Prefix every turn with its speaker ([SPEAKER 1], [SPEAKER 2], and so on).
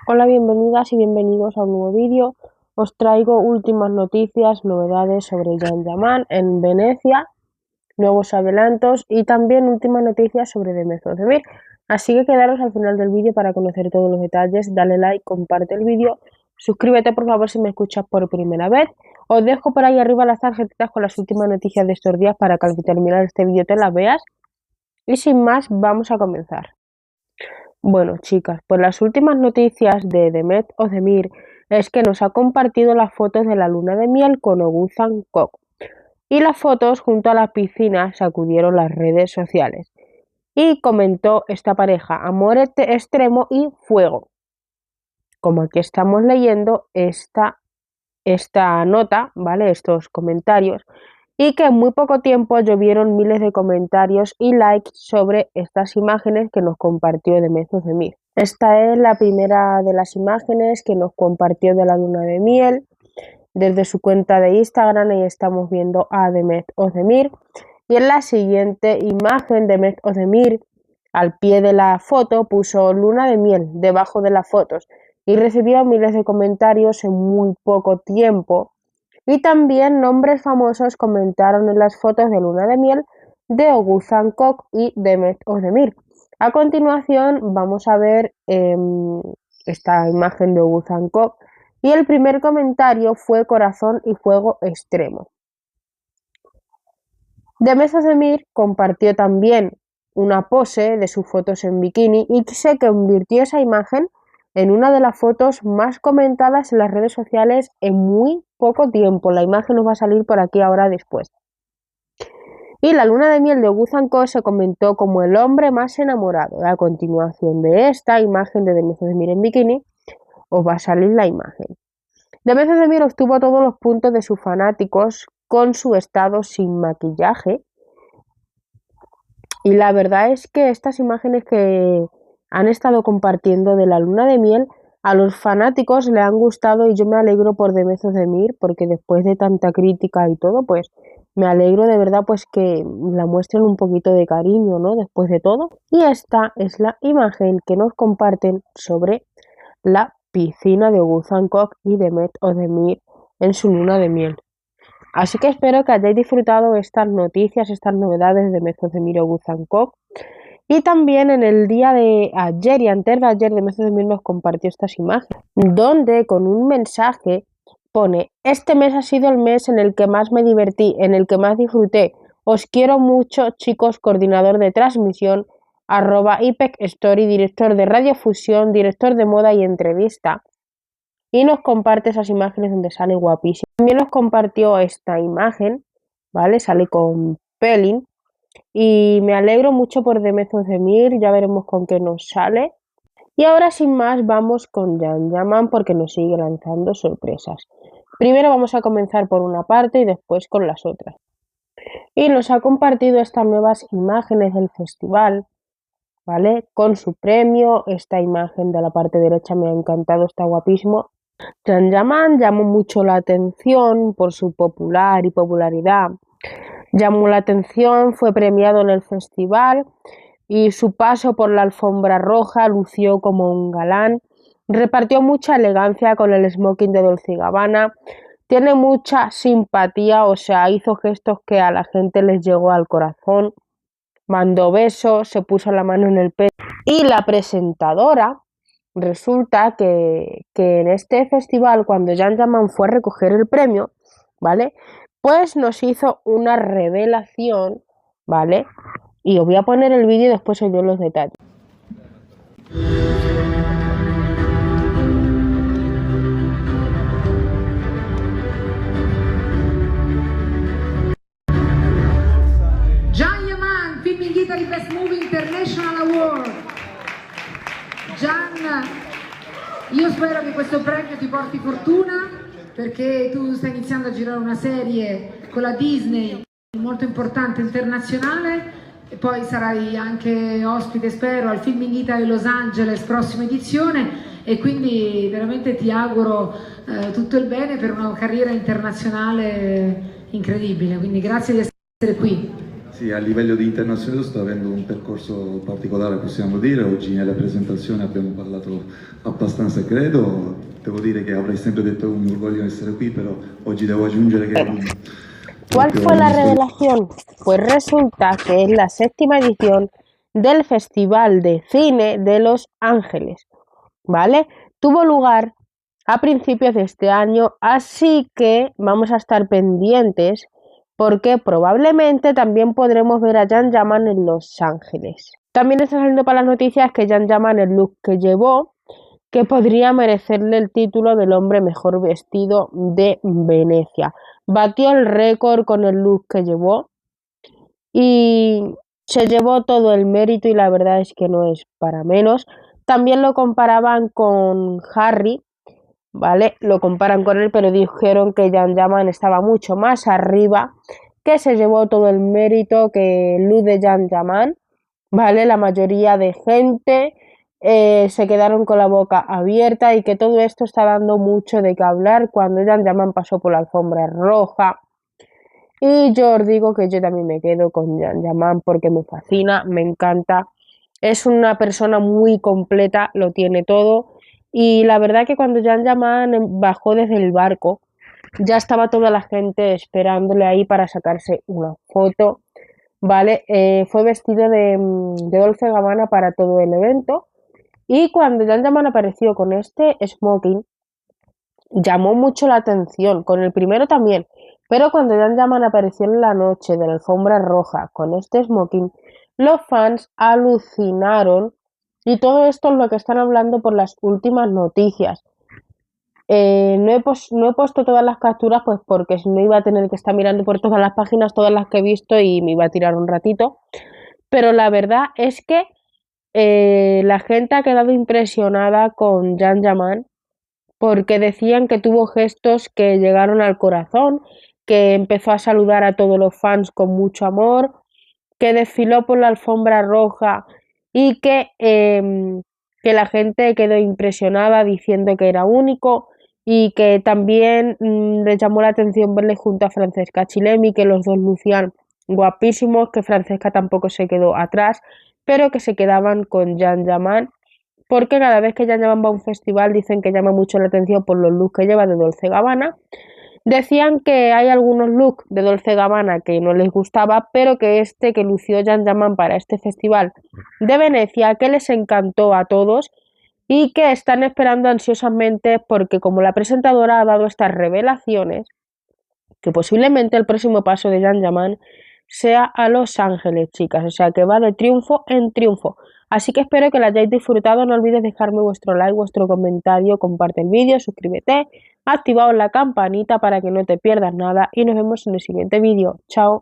[SPEAKER 1] Hola, bienvenidas y bienvenidos a un nuevo vídeo. Os traigo últimas noticias, novedades sobre Can Yaman en Venecia, nuevos adelantos y también últimas noticias sobre Demet Özdemir. Así que quedaros al final del vídeo para conocer todos los detalles. Dale like, comparte el vídeo, suscríbete por favor si me escuchas por primera vez. Os dejo por ahí arriba las tarjetitas con las últimas noticias de estos días para que al terminar este vídeo te las veas. Y sin más, vamos a comenzar. Bueno, chicas, pues las últimas noticias de Demet Özdemir es que nos ha compartido las fotos de la luna de miel con Oğuzhan Koç. Y las fotos junto a la piscina sacudieron las redes sociales. Y comentó esta pareja, amor extremo y fuego. Como aquí estamos leyendo esta nota, ¿vale? Estos comentarios. Y que en muy poco tiempo llovieron miles de comentarios y likes sobre estas imágenes que nos compartió Demet Özdemir. Esta es la primera de las imágenes que nos compartió de la luna de miel desde su cuenta de Instagram. Ahí estamos viendo a Demet Özdemir. Y en la siguiente imagen, Demet Özdemir al pie de la foto puso luna de miel debajo de las fotos y recibió miles de comentarios en muy poco tiempo. Y también nombres famosos comentaron en las fotos de luna de miel de Oğuzhan Koç y Demet Özdemir. A continuación vamos a ver esta imagen de Oğuzhan Koç y el primer comentario fue corazón y fuego extremo. Demet Özdemir compartió también una pose de sus fotos en bikini y se convirtió esa imagen en una de las fotos más comentadas en las redes sociales en muy poco tiempo. La imagen nos va a salir por aquí ahora después. Y la luna de miel de Oğuzhan Koç se comentó como el hombre más enamorado. A continuación de esta imagen de Demet Özdemir en bikini, os va a salir la imagen. Demet Özdemir obtuvo todos los puntos de sus fanáticos con su estado sin maquillaje. Y la verdad es que estas imágenes que han estado compartiendo de la luna de miel a los fanáticos le han gustado y yo me alegro por Demet Özdemir porque después de tanta crítica y todo, pues me alegro de verdad pues que la muestren un poquito de cariño, ¿no? Después de todo. Y esta es la imagen que nos comparten sobre la piscina de Oğuzhan Koç y Demet Özdemir en su luna de miel. Así que espero que hayáis disfrutado estas noticias, estas novedades de Demet Özdemir y Oğuzhan Koç. Y también en el día de ayer y antes de ayer Demet Özdemir nos compartió estas imágenes, donde con un mensaje pone: este mes ha sido el mes en el que más me divertí, en el que más disfruté. Os quiero mucho, chicos, coordinador de transmisión, @IPEC Story, director de radiofusión, director de moda y entrevista. Y nos comparte esas imágenes donde sale guapísimo. También nos compartió esta imagen, ¿vale? Sale con Pelin. Y me alegro mucho por Demet Özdemir, ya veremos con qué nos sale. Y ahora sin más vamos con Can Yaman porque nos sigue lanzando sorpresas. Primero vamos a comenzar por una parte y después con las otras. Y nos ha compartido estas nuevas imágenes del festival, ¿vale? Con su premio. Esta imagen de la parte derecha me ha encantado, está guapísimo. Can Yaman llamó mucho la atención por su popularidad. Llamó la atención, fue premiado en el festival y su paso por la alfombra roja lució como un galán. Repartió mucha elegancia con el smoking de Dolce & Gabbana. Tiene mucha simpatía, o sea, hizo gestos que a la gente les llegó al corazón. Mandó besos, se puso la mano en el pecho. Y la presentadora, resulta que en este festival, cuando Can Yaman fue a recoger el premio, ¿vale? Pues nos hizo una revelación, ¿vale? Y os voy a poner el vídeo y después os doy los detalles.
[SPEAKER 2] Can Yaman, Film in Italy Best Movie International Award. Gian, io spero che questo premio ti porti fortuna perché tu stai iniziando a girare una serie con la Disney molto importante internazionale e poi sarai anche ospite, spero, al Film in Italy Los Angeles, prossima edizione, e quindi veramente ti auguro tutto il bene per una carriera internazionale incredibile, quindi grazie di essere qui.
[SPEAKER 3] Sì, a livello di internazionale sto avendo un percorso particolare, possiamo dire. Oggi nella presentazione abbiamo parlato abbastanza, credo. Devo dire che avrei sempre detto un orgoglio essere qui, però oggi devo aggiungere che
[SPEAKER 1] ¿Cuál
[SPEAKER 3] proprio
[SPEAKER 1] fue la
[SPEAKER 3] mi sto...
[SPEAKER 1] revelación? Pues resulta que es la séptima edición del Festival de Cine de Los Ángeles, ¿vale? Tuvo lugar a principios de este año, así que vamos a estar pendientes porque probablemente también podremos ver a Jan Yaman en Los Ángeles. También está saliendo para las noticias que Jan Yaman, el look que llevó, que podría merecerle el título del hombre mejor vestido de Venecia. Batió el récord con el look que llevó y se llevó todo el mérito y la verdad es que no es para menos. También lo comparaban con Harry, ¿vale? Lo comparan con él, pero dijeron que Jan Yaman estaba mucho más arriba, que se llevó todo el mérito que el look de Jan Yaman, ¿vale? La mayoría de gente se quedaron con la boca abierta y que todo esto está dando mucho de qué hablar cuando Jan Yaman pasó por la alfombra roja. Y yo os digo que yo también me quedo con Jan Yaman porque me fascina, me encanta. Es una persona muy completa, lo tiene todo. Y la verdad que cuando Jan Yaman bajó desde el barco, ya estaba toda la gente esperándole ahí para sacarse una foto, ¿vale? Fue vestido de Dolce Gabbana para todo el evento. Y cuando Jan Yaman apareció con este smoking, llamó mucho la atención, con el primero también, pero cuando Jan Yaman apareció en la noche de la alfombra roja con este smoking, los fans alucinaron y todo esto es lo que están hablando por las últimas noticias. No he puesto todas las capturas pues porque si no iba a tener que estar mirando por todas las páginas, todas las que he visto y me iba a tirar un ratito, pero la verdad es que la gente ha quedado impresionada con Jan Yaman porque decían que tuvo gestos que llegaron al corazón, que empezó a saludar a todos los fans con mucho amor, que desfiló por la alfombra roja y que la gente quedó impresionada diciendo que era único y que también les llamó la atención verle junto a Francesca Chilemi, que los dos lucían guapísimos, que Francesca tampoco se quedó atrás, pero que se quedaban con Jan Yaman porque cada vez que Jan Yaman va a un festival dicen que llama mucho la atención por los looks que lleva de Dolce Gabbana. Decían que hay algunos looks de Dolce Gabbana que no les gustaba, pero que este que lució Jan Yaman para este festival de Venecia, que les encantó a todos y que están esperando ansiosamente porque como la presentadora ha dado estas revelaciones, que posiblemente el próximo paso de Jan Yaman sea a Los Ángeles, chicas, o sea que va de triunfo en triunfo. Así que espero que la hayáis disfrutado, no olvides dejarme vuestro like, vuestro comentario, comparte el vídeo, suscríbete, activaos la campanita para que no te pierdas nada y nos vemos en el siguiente vídeo. Chao.